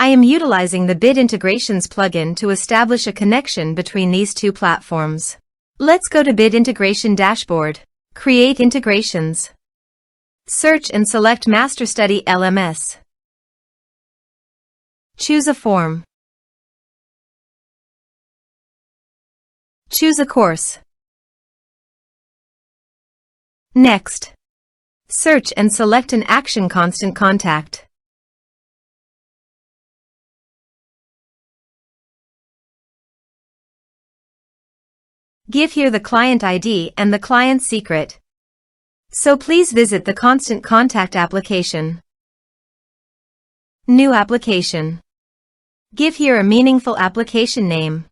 I am utilizing the Bid Integrations plugin to establish a connection between these two platforms. Let's go to Bid Integration Dashboard. Create Integrations. Search and select MasterStudy LMS. Choose a form. Choose a course. Next, search and select an action Constant Contact. Give here the client ID and the client secret. So please visit the Constant Contact application. New application. Give here a meaningful application name.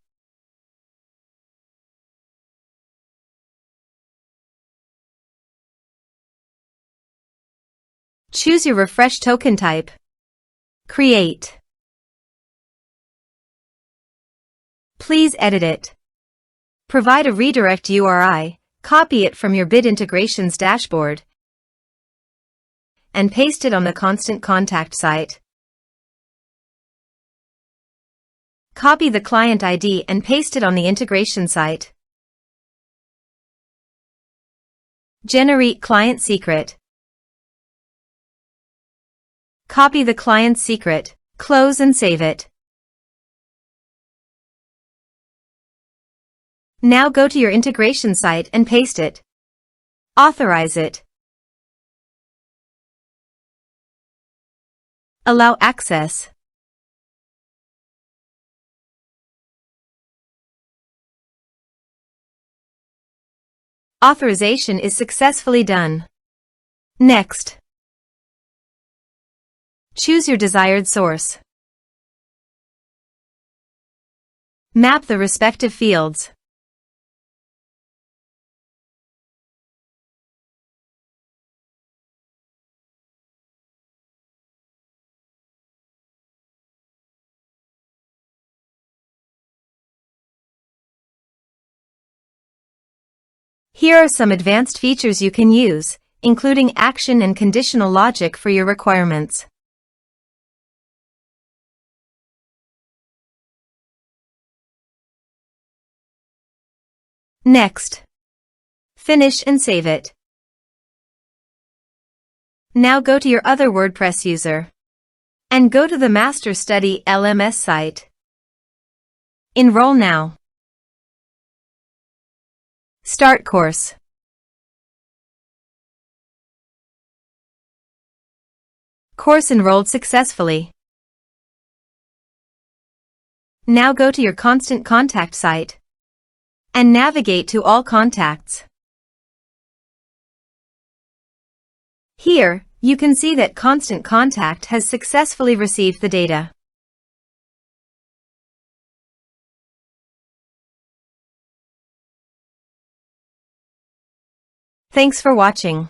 Choose your refresh token type. Create. Please edit it. Provide a redirect URI, copy it from your Bid Integrations dashboard, and paste it on the Constant Contact site. Copy the client ID and paste it on the integration site. Generate client secret. Copy the client's secret, close and save it. Now go to your integration site and paste it. Authorize it. Allow access. Authorization is successfully done. Next, choose your desired source. Map the respective fields. Here are some advanced features you can use, including action and conditional logic for your requirements. Next, finish and save it. Now go to your other WordPress user and go to the MasterStudy LMS site. Enroll now. Start course. Course enrolled successfully. Now go to your Constant Contact site and navigate to all contacts. Here, you can see that Constant Contact has successfully received the data. Thanks for watching.